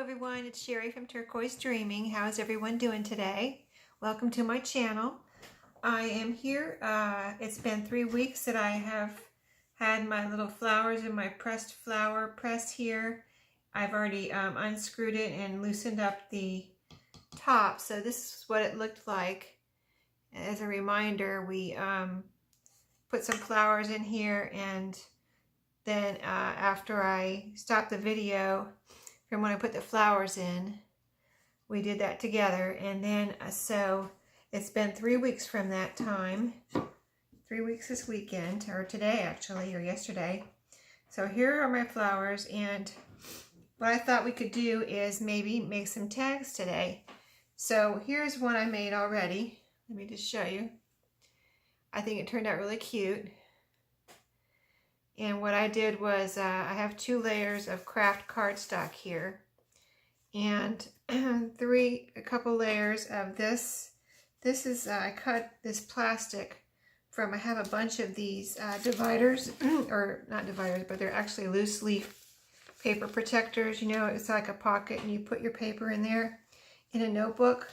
everyone, it's Sherry from Turquoise Dreaming. How is everyone doing today? Welcome to my channel. I am here. It's been 3 weeks that I have had my little flowers in my pressed flower press here. I've already unscrewed it and loosened up the top, so this is what it looked like. As a reminder, we put some flowers in here, and then after I stopped the video from when I put the flowers in, we did that together. And then so it's been 3 weeks from that time. 3 weeks this weekend, or today actually, or yesterday. So here are my flowers, and what I thought we could do is maybe make some tags today. So here's one I made already. Let me just show you. I think it turned out really cute. And what I did was I have 2 layers of craft cardstock here, and a couple layers of this. This is I cut this plastic from. I have a bunch of these dividers, or not dividers, but they're actually loose leaf paper protectors. You know, it's like a pocket, and you put your paper in there in a notebook.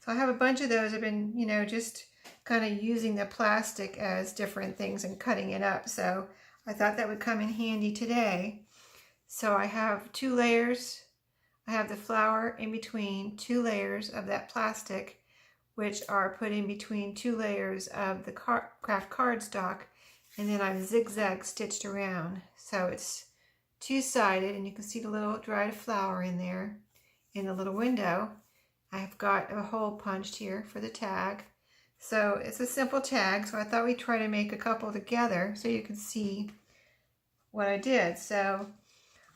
So I have a bunch of those. I've been, you know, just kind of using the plastic as different things and cutting it up. So I thought that would come in handy today. So I have 2 layers. I have the flower in between 2 layers of that plastic, which are put in between 2 layers of the craft cardstock, and then I've zigzag stitched around. So it's 2-sided, and you can see the little dried flower in there. In the little window, I've got a hole punched here for the tag. So it's a simple tag, so I thought we'd try to make a couple together so you can see what I did. So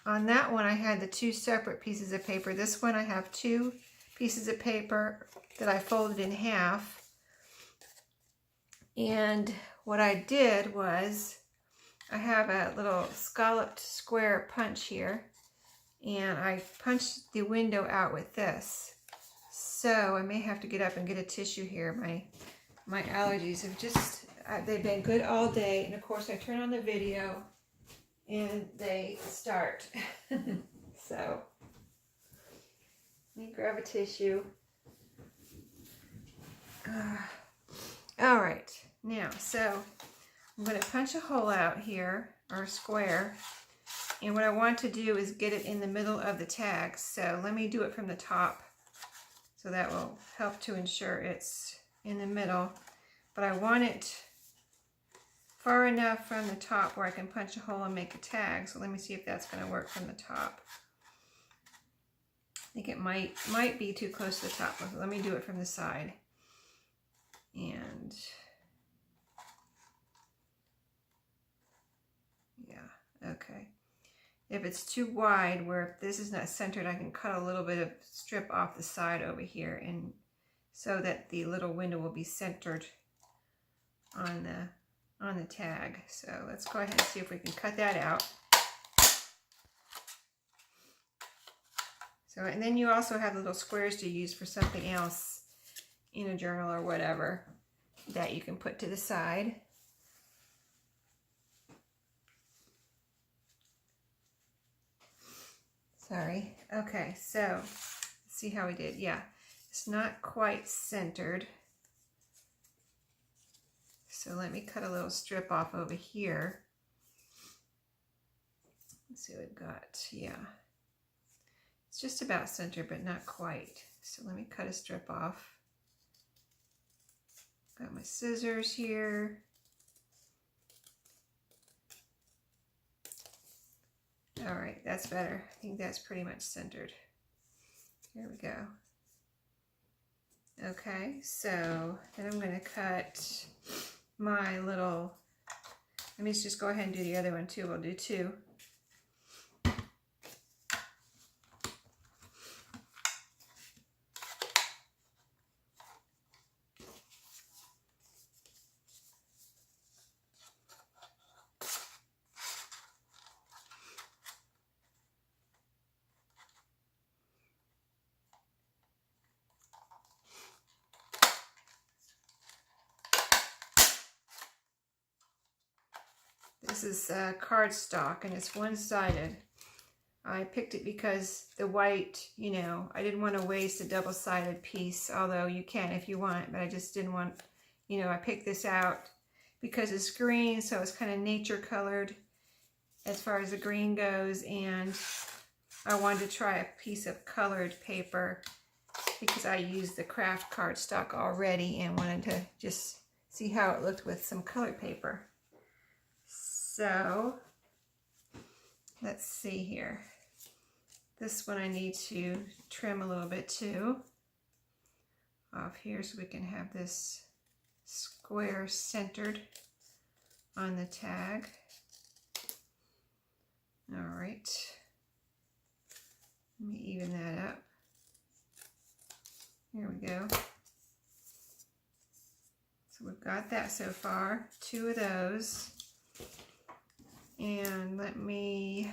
on that one, I had the 2 separate pieces of paper. This one, I have 2 pieces of paper that I folded in half. And what I did was, I have a little scalloped square punch here, and I punched the window out with this. So I may have to get up and get a tissue here. My allergies have just, they've been good all day. And of course I turn on the video and they start. So let me grab a tissue. All right, now, so I'm going to punch a hole out here, or a square. And what I want to do is get it in the middle of the tag. So let me do it from the top. So that will help to ensure it's in the middle, but I want it far enough from the top where I can punch a hole and make a tag. So let me see if that's going to work from the top. I think it might be too close to the top. Let me do it from the side. And yeah, okay. If it's too wide, where this is not centered, I can cut a little bit of strip off the side over here, and so that the little window will be centered on the tag. So let's go ahead and see if we can cut that out. So, and then you also have little squares to use for something else in a journal or whatever that you can put to the side. Sorry. Okay, so let's see how we did. Yeah, it's not quite centered. So let me cut a little strip off over here. Let's see what we've got. Yeah, it's just about centered, but not quite. So let me cut a strip off. Got my scissors here. All right, that's better. I think that's pretty much centered. Here we go. Okay, so then I'm going to cut my little, let me just go ahead and do the other one too. We'll do 2. This is cardstock, and it's 1-sided. I picked it because the white, you know, I didn't want to waste a double-sided piece, although you can if you want, but I just didn't want, you know, I picked this out because it's green, so it's kind of nature colored as far as the green goes, and I wanted to try a piece of colored paper because I used the craft cardstock already and wanted to just see how it looked with some colored paper. So let's see here. This one I need to trim a little bit too off here so we can have this square centered on the tag. All right, let me even that up. Here we go. So we've got that so far, 2 of those. And let me,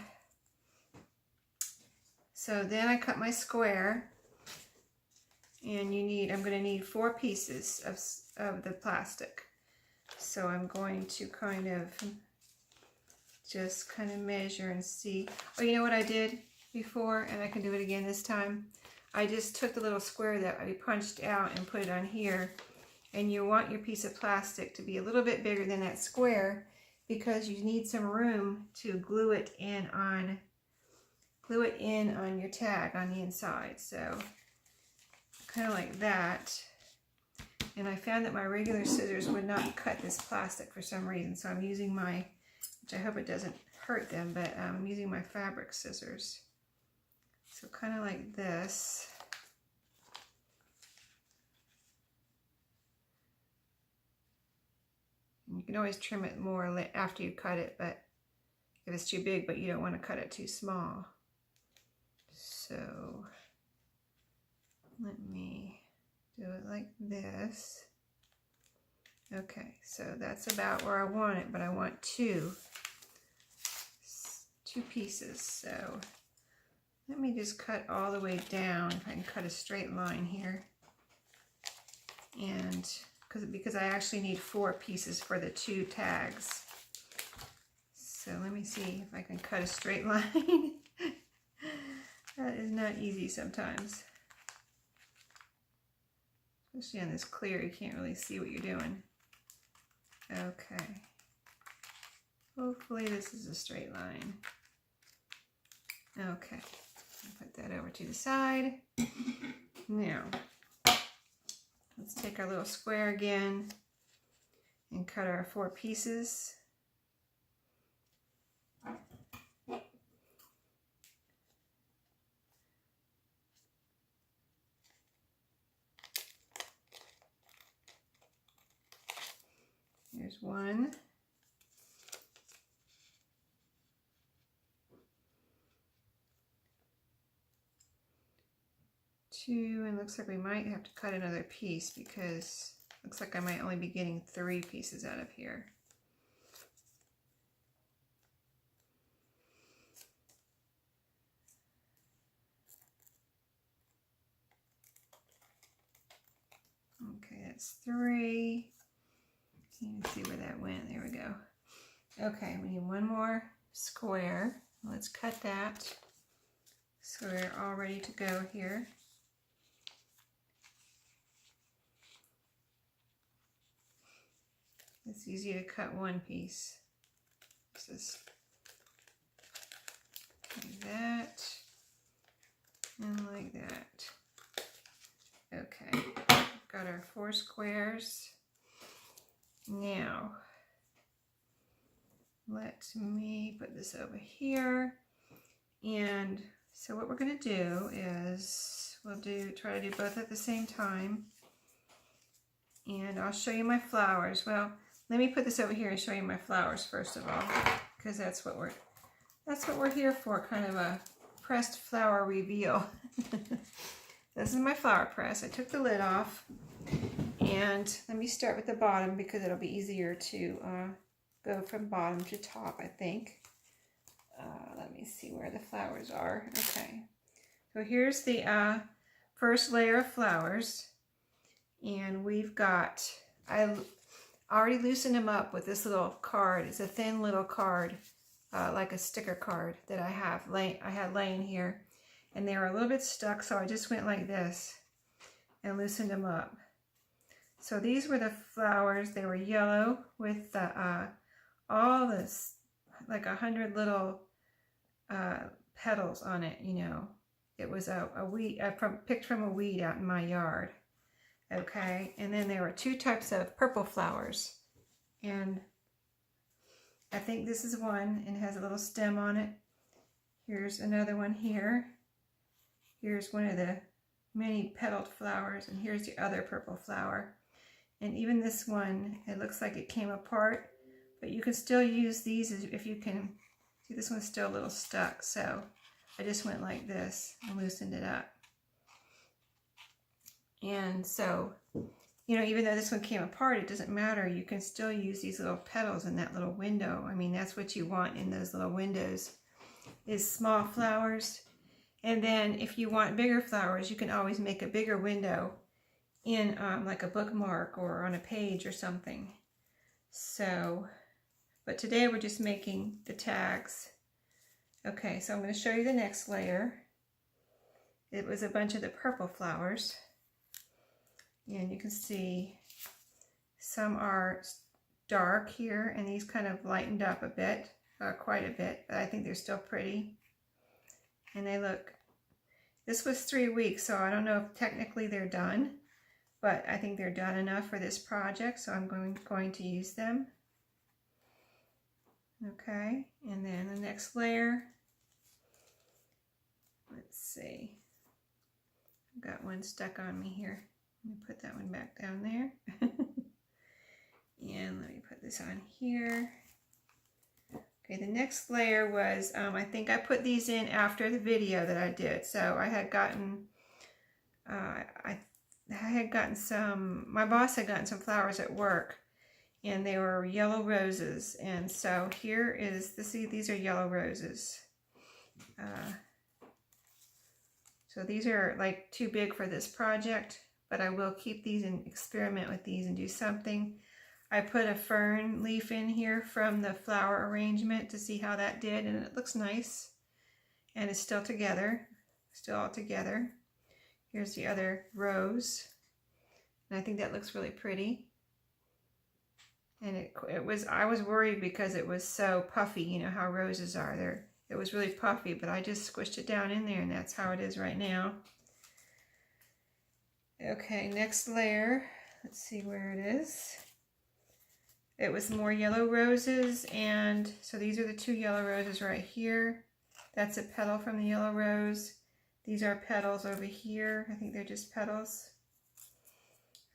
so then I cut my square, and I'm going to need 4 pieces of the plastic. So I'm going to kind of just kind of measure and see. Oh, you know what I did before, and I can do it again this time? I just took the little square that I punched out and put it on here, and you want your piece of plastic to be a little bit bigger than that square because you need some room to glue it in on your tag on the inside. So kind of like that. And I found that my regular scissors would not cut this plastic for some reason, so I'm using my, which I hope it doesn't hurt them, but I'm using my fabric scissors. So kind of like this. You can always trim it more after you cut it, but if it's too big, but you don't want to cut it too small. So let me do it like this. Okay, so that's about where I want it, but I want two pieces. So let me just cut all the way down. If I can cut a straight line here. And because I actually need 4 pieces for the 2 tags. So let me see if I can cut a straight line. That is not easy sometimes. Especially on this clear, you can't really see what you're doing. Okay. Hopefully this is a straight line. Okay. I'll put that over to the side. Now, let's take our little square again and cut our 4 pieces. Here's 1. 2, and looks like we might have to cut another piece because looks like I might only be getting 3 pieces out of here. Okay, that's 3. You can see where that went. There we go. Okay, we need 1 more square. Let's cut that. So we're all ready to go here. It's easy to cut 1 piece. Just like that and like that. Okay, got our 4 squares. Now, let me put this over here. And so what we're going to do is try to do both at the same time. And I'll show you my flowers. Well, let me put this over here and show you my flowers first of all, because that's what we're here for, kind of a pressed flower reveal. This is my flower press. I took the lid off, and let me start with the bottom because it'll be easier to go from bottom to top, I think. Let me see where the flowers are. Okay, so here's the first layer of flowers, and we've got, I already loosened them up with this little card. It's a thin little card like a sticker card that I had laying here, and they were a little bit stuck, so I just went like this and loosened them up. So these were the flowers. They were yellow with the all this, like 100 little petals on it, you know. It was a weed, picked from a weed out in my yard. Okay, and then there were 2 types of purple flowers, and I think this is one, and it has a little stem on it. Here's another one here. Here's one of the many petaled flowers, and here's the other purple flower. And even this one, it looks like it came apart, but you can still use these if you can. See, this one's still a little stuck, so I just went like this and loosened it up. And so, you know, even though this one came apart, it doesn't matter. You can still use these little petals in that little window. I mean, that's what you want in those little windows, is small flowers. And then if you want bigger flowers, you can always make a bigger window in like a bookmark or on a page or something. So, but today we're just making the tags. Okay, so I'm going to show you the next layer. It was a bunch of the purple flowers. And you can see some are dark here, and these kind of lightened up a bit, quite a bit, but I think they're still pretty. And they look, this was 3 weeks, so I don't know if technically they're done, but I think they're done enough for this project, so I'm going to use them. Okay, and then the next layer, let's see, I've got one stuck on me here. Let me put that one back down there. And let me put this on here. Okay, the next layer was, I think I put these in after the video that I did. So I had gotten, I had gotten some, my boss had gotten some flowers at work, and they were yellow roses. And so here is, these are yellow roses. So these are like too big for this project, but I will keep these and experiment with these and do something. I put a fern leaf in here from the flower arrangement to see how that did, and it looks nice. And it's still together, still all together. Here's the other rose, and I think that looks really pretty. And I was worried because it was so puffy, you know how roses are. It was really puffy, but I just squished it down in there, and that's how it is right now. Okay, next layer, let's see where it is. It was more yellow roses, and so these are the 2 yellow roses right here. That's a petal from the yellow rose. These are petals over here. I think they're just petals.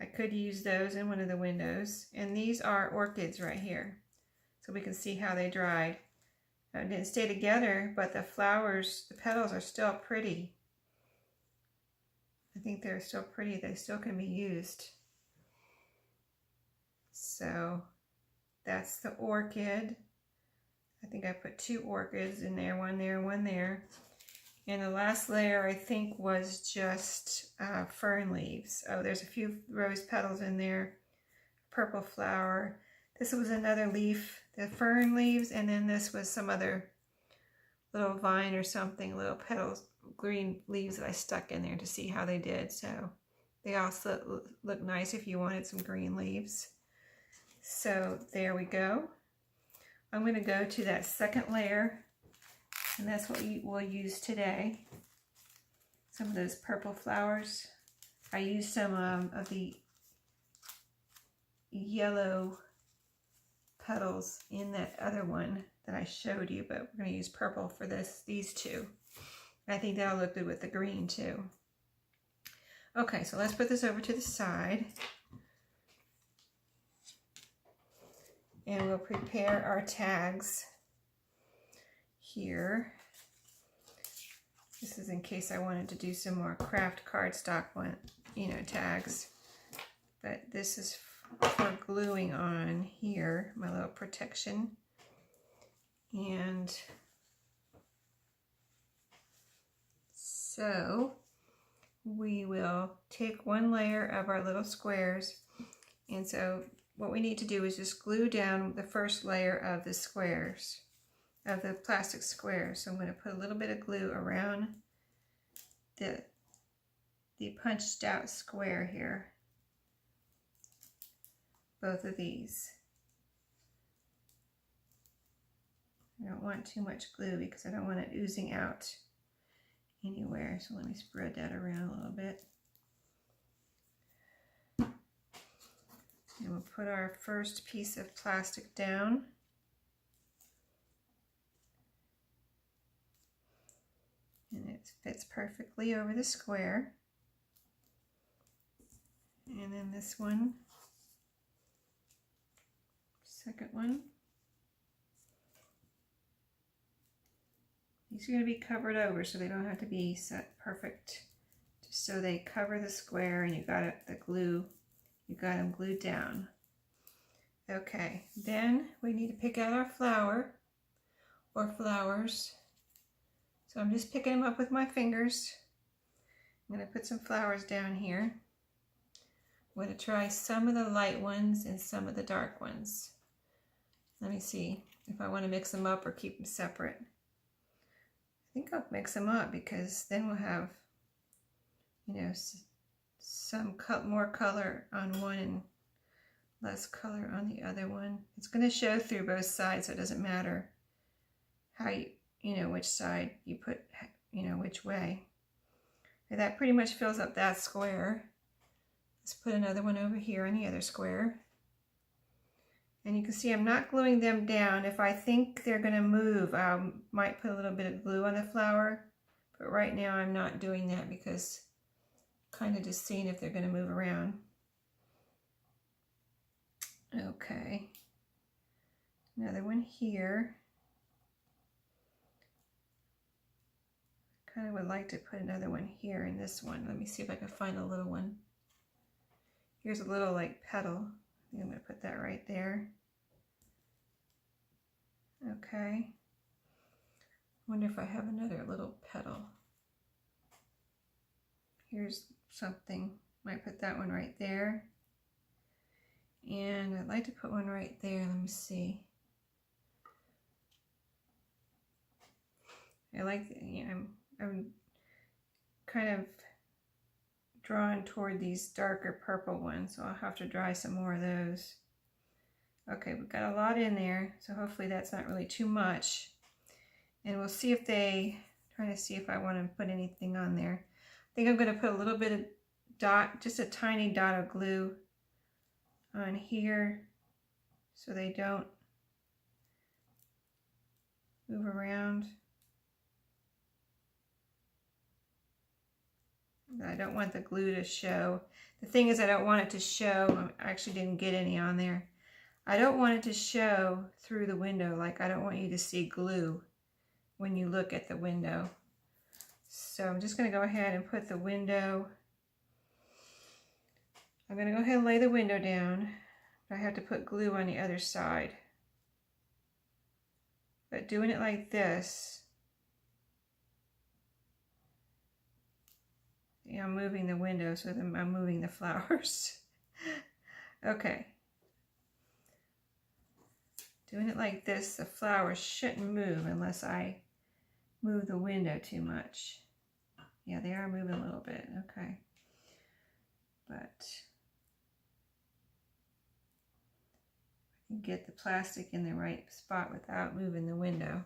I could use those in one of the windows. And these are orchids right here. So we can see how they dried. It didn't stay together, but the flowers, the petals are still pretty. I think they're still pretty. They still can be used. So that's the orchid. I think I put 2 orchids in there, one there, one there. And the last layer I think was just fern leaves. Oh, there's a few rose petals in there. Purple flower. This was another leaf, the fern leaves, and then this was some other little vine or something, little petals, green leaves that I stuck in there to see how they did. So they also look nice if you wanted some green leaves. So there we go. I'm going to go to that second layer, and that's what we'll use today. Some of those purple flowers. I used some of the yellow petals in that other one that I showed you, but we're going to use purple for these 2. I think that'll look good with the green too. Okay, so let's put this over to the side. And we'll prepare our tags here. This is in case I wanted to do some more craft cardstock tags. But this is for gluing on here, my little protection. And so we will take one layer of our little squares, and so what we need to do is just glue down the first layer of the squares. of the plastic square. So I'm going to put a little bit of glue around the punched out square here. Both of these. I don't want too much glue because I don't want it oozing out anywhere. So let me spread that around a little bit. And we'll put our first piece of plastic down. And it fits perfectly over the square. And then this one, second one. These are going to be covered over so they don't have to be set perfect. Just so they cover the square and you got it, the glue, you got them glued down. Okay, then we need to pick out our flower or flowers. So I'm just picking them up with my fingers. I'm going to put some flowers down here. I'm going to try some of the light ones and some of the dark ones. Let me see if I want to mix them up or keep them separate. I think I'll mix them up because then we'll have, you know, some more color on one and less color on the other one. It's going to show through both sides, so it doesn't matter how you know which side you put, you know, which way. And that pretty much fills up that square. Let's put another one over here on the other square. And you can see I'm not gluing them down. If I think they're going to move, I might put a little bit of glue on the flower. But right now I'm not doing that because I'm kind of just seeing if they're going to move around. Okay. Another one here. Kind of would like to put another one here in this one. Let me see if I can find a little one. Here's a little like petal. I think I'm going to put that right there. Okay. Wonder if I have another little petal. Here's something. Might put that one right there. And I'd like to put one right there. Let me see. I like, you know, I'm kind of drawn toward these darker purple ones, so I'll have to dry some more of those. Okay, we've got a lot in there, so hopefully that's not really too much. And we'll see if trying to see if I want to put anything on there. I think I'm going to put a little bit of dot, just a tiny dot of glue on here so they don't move around. I don't want the glue to show. The thing is, I don't want it to show. I actually didn't get any on there. I don't want it to show through the window. Like, I don't want you to see glue when you look at the window. So I'm just going to go ahead and put the window. I'm going to go ahead and lay the window down. But I have to put glue on the other side. But doing it like this, yeah, I'm moving the window, so then I'm moving the flowers. Okay. Doing it like this, the flowers shouldn't move unless I move the window too much. Yeah, they are moving a little bit. Okay. But I can get the plastic in the right spot without moving the window.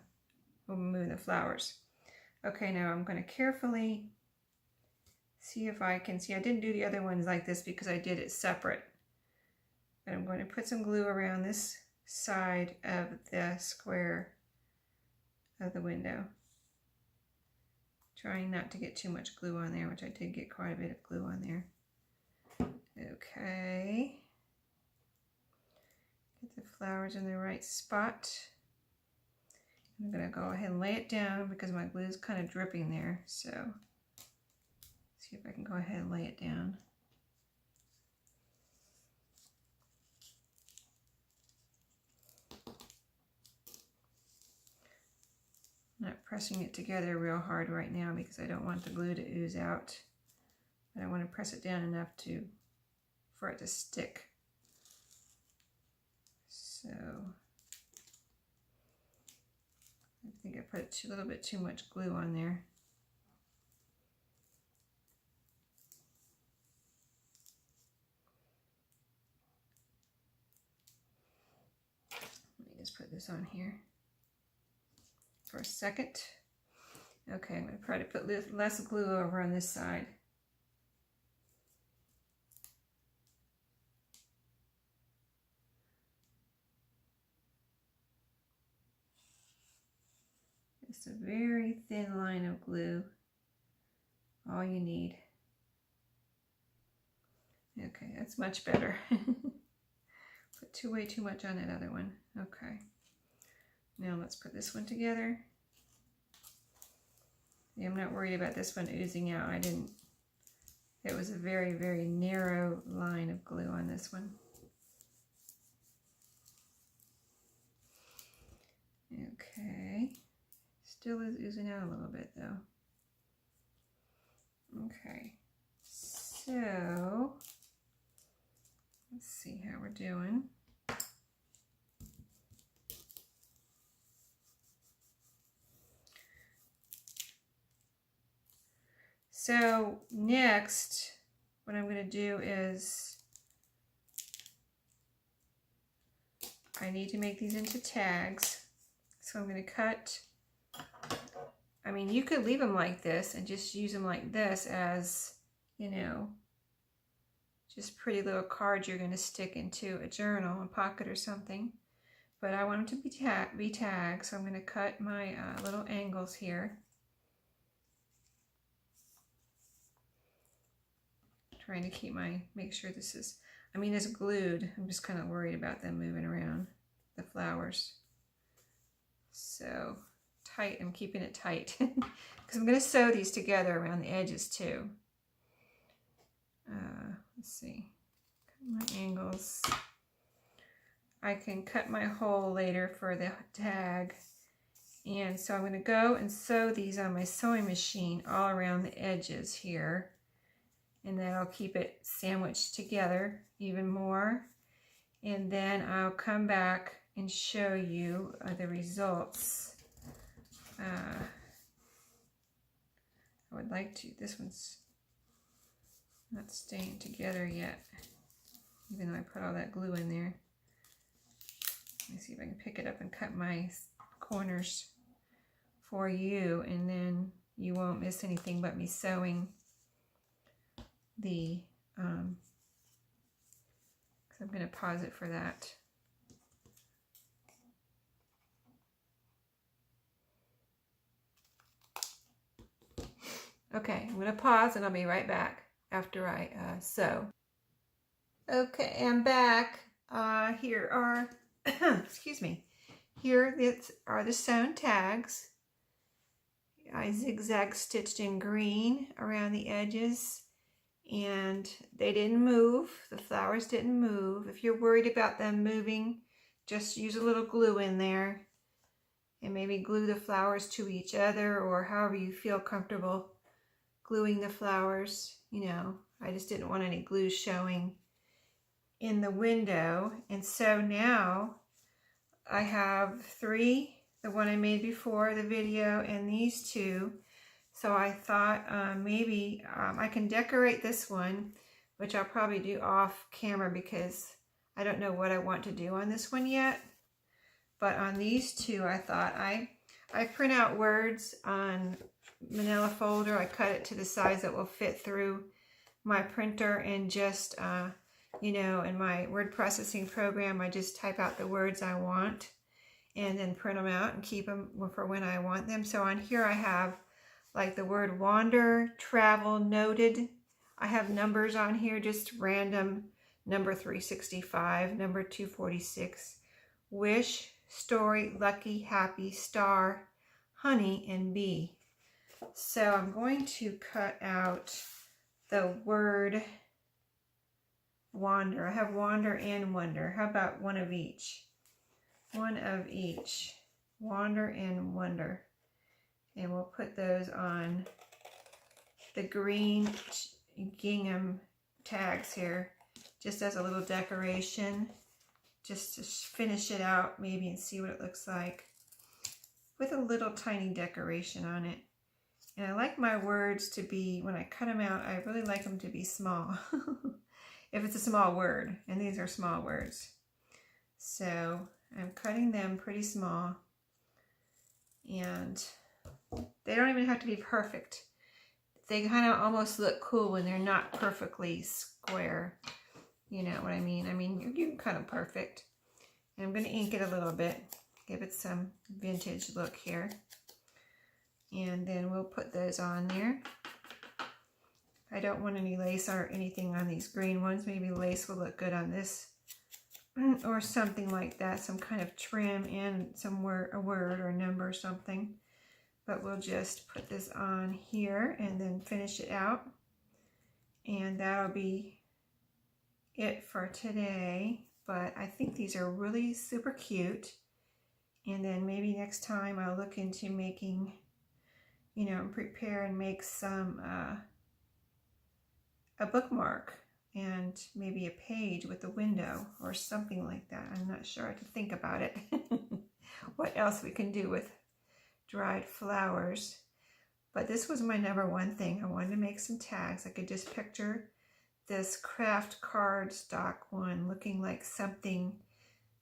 Or moving the flowers. Okay, now I'm going to carefully see if I can see. I didn't do the other ones like this because I did it separate. But I'm going to put some glue around this side of the square of the window. Trying not to get too much glue on there, which I did get quite a bit of glue on there. Okay. Get the flowers in the right spot. I'm going to go ahead and lay it down because my glue is kind of dripping there. So see if I can go ahead and lay it down. I'm not pressing it together real hard right now because I don't want the glue to ooze out. But I want to press it down enough for it to stick. So I think I put a little bit too much glue on there. Let me just put this on here for a second. Okay, I'm going to try to put less glue over on this side. Just a very thin line of glue, all you need. Okay, that's much better. Put way too much on that other one. Okay, now let's put this one together. Yeah, I'm not worried about this one oozing out. It was a very, very narrow line of glue on this one. Okay, still is oozing out a little bit though. Okay, so let's see how we're doing. So next, what I'm going to do is I need to make these into tags. So I'm going to cut, I mean, you could leave them like this and just use them like this as, you know, just pretty little cards you're going to stick into a journal, a pocket or something. But I want them to be tagged, so I'm going to cut my little angles here. Trying to keep make sure this is, I mean, it's glued. I'm just kind of worried about them moving around, the flowers. So tight, I'm keeping it tight because I'm going to sew these together around the edges too. Let's see, cut my angles. I can cut my hole later for the tag. And so I'm going to go and sew these on my sewing machine all around the edges here. And then I'll keep it sandwiched together even more. And then I'll come back and show you the results. I would like to, this one's not staying together yet, even though I put all that glue in there. Let me see if I can pick it up and cut my corners for you, and then you won't miss anything but me sewing the, because I'm going to pause it for that. Okay, I'm going to pause and I'll be right back after I sew. Okay, I'm back. Here are, excuse me, here are the sewn tags. I zigzag stitched in green around the edges, and they didn't move. The flowers didn't move. If you're worried about them moving, just use a little glue in there and maybe glue the flowers to each other, or however you feel comfortable gluing the flowers. You know, I just didn't want any glue showing in the window. And so now I have 3, the one I made before the video and these 2. So I thought maybe I can decorate this one, which I'll probably do off camera because I don't know what I want to do on this one yet. But on these 2, I thought I print out words on manila folder. I cut it to the size that will fit through my printer, and just, you know, in my word processing program, I just type out the words I want and then print them out and keep them for when I want them. So on here I have like the word wander, travel, noted. I have numbers on here, just random, number 365, number 246, wish, story, lucky, happy, star, honey, and bee. So I'm going to cut out the word wander. I have wander and wonder. How about one of each? One of each. Wander and wonder. And we'll put those on the green gingham tags here, just as a little decoration, just to finish it out maybe and see what it looks like. with a little tiny decoration on it. And I like my words to be, when I cut them out, I really like them to be small. If it's a small word, and these are small words. So I'm cutting them pretty small, and they don't even have to be perfect. They kind of almost look cool when they're not perfectly square. You know what I mean? I mean, you can cut them perfect. And I'm going to ink it a little bit, give it some vintage look here. And then we'll put those on there. I don't want any lace or anything on these green ones. Maybe lace will look good on this, or something like that, some kind of trim and some word, a word or a number or something. But we'll just put this on here and then finish it out. And that'll be it for today. But I think these are really super cute. And then maybe next time I'll look into making, you know, prepare and make some, a bookmark and maybe a page with a window or something like that. I'm not sure. I have to think about it. What else we can do with dried flowers. But this was my number one thing. I wanted to make some tags. I could just picture this craft cardstock one looking like something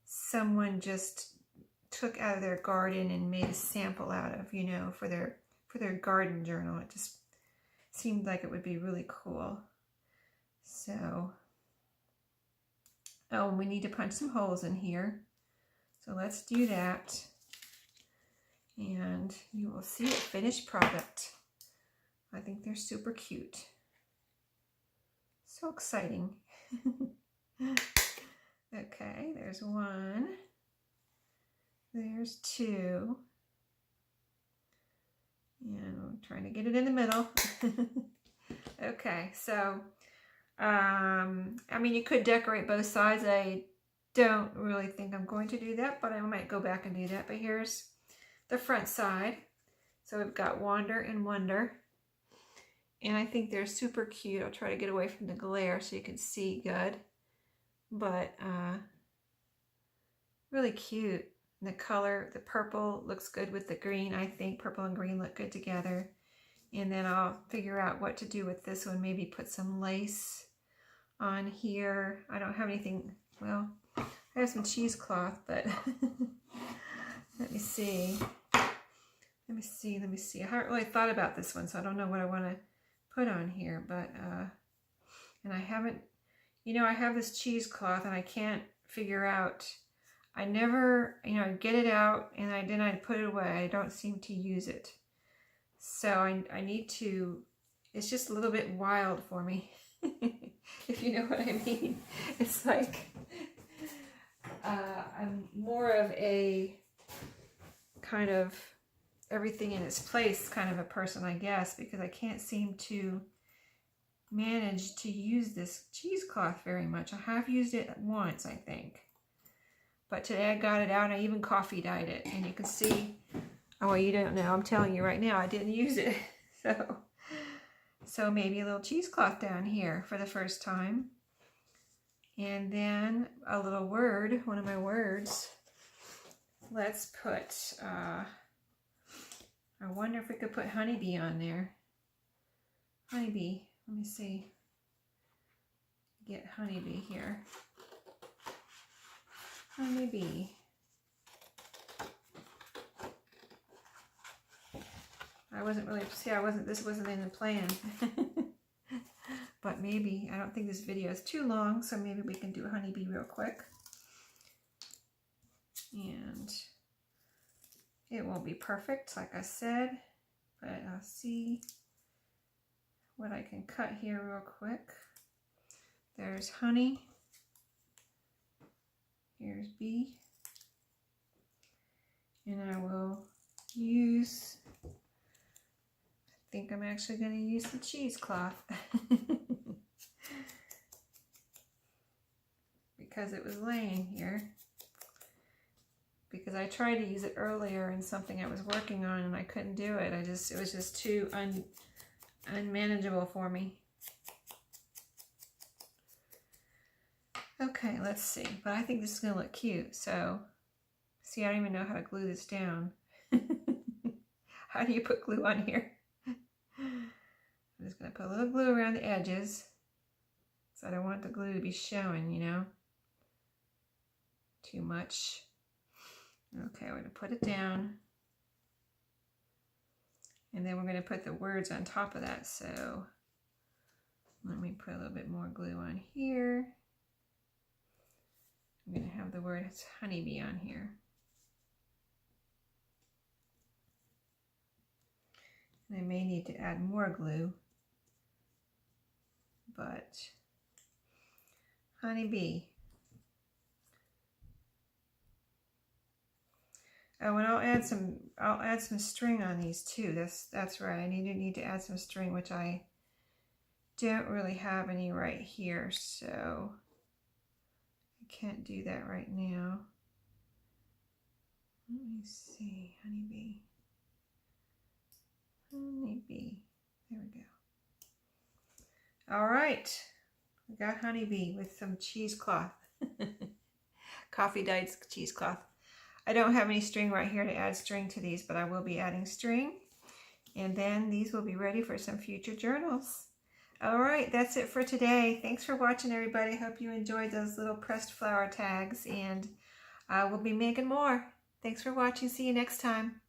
someone just took out of their garden and made a sample out of, you know, for their garden journal. It just seemed like it would be really cool. So, oh, and we need to punch some holes in here. So let's do that. And you will see a finished product. I think they're super cute. So exciting. Okay, there's one. There's two. And I'm trying to get it in the middle. Okay, so, I mean, you could decorate both sides. I don't really think I'm going to do that, but I might go back and do that. But here's the front side. So we've got Wander and Wonder. And I think they're super cute. I'll try to get away from the glare so you can see good. But really cute. And the color, the purple looks good with the green. I think purple and green look good together. And then I'll figure out what to do with this one. Maybe put some lace on here. I don't have anything, well, I have some cheesecloth, but let me see. Let me see. I haven't really thought about this one, so I don't know what I want to put on here. But, and I haven't, you know, I have this cheesecloth and I can't figure out, I never, you know, get it out and then I put it away. I don't seem to use it. So I need to, it's just a little bit wild for me, if you know what I mean. It's like, I'm more of a kind of everything in its place kind of a person, I guess, because I can't seem to manage to use this cheesecloth very much. I have used it once, I think. But today I got it out and I even coffee dyed it. And you can see, oh, well, you don't know. I'm telling you right now, I didn't use it. So maybe a little cheesecloth down here for the first time. And then a little word, one of my words. Let's put, I wonder if we could put honeybee on there. Honeybee, let me see. Get honeybee here. Honeybee. I wasn't really, see, this wasn't in the plan. But maybe, I don't think this video is too long, so maybe we can do a honeybee real quick. And it won't be perfect, like I said, but I'll see what I can cut here real quick. There's honey. Here's bee. And I will use, I think I'm actually going to use the cheesecloth. Because it was laying here. Because I tried to use it earlier in something I was working on and I couldn't do it. It was just too unmanageable for me. Okay, let's see. But I think this is going to look cute. So, see, I don't even know how to glue this down. How do you put glue on here? I'm just going to put a little glue around the edges. So I don't want the glue to be showing, you know, too much. Okay, we're going to put it down. And then we're going to put the words on top of that. So let me put a little bit more glue on here. I'm going to have the word honeybee on here. And I may need to add more glue, but honeybee. Oh, and I'll add some string on these too. That's right. I need to add some string, which I don't really have any right here, so I can't do that right now. Let me see, honeybee. Honeybee. There we go. All right, we got honeybee with some cheesecloth. Coffee dyed cheesecloth. I don't have any string right here to add string to these, but I will be adding string. And then these will be ready for some future journals. All right, that's it for today. Thanks for watching, everybody. Hope you enjoyed those little pressed flower tags, and I will be making more. Thanks for watching. See you next time.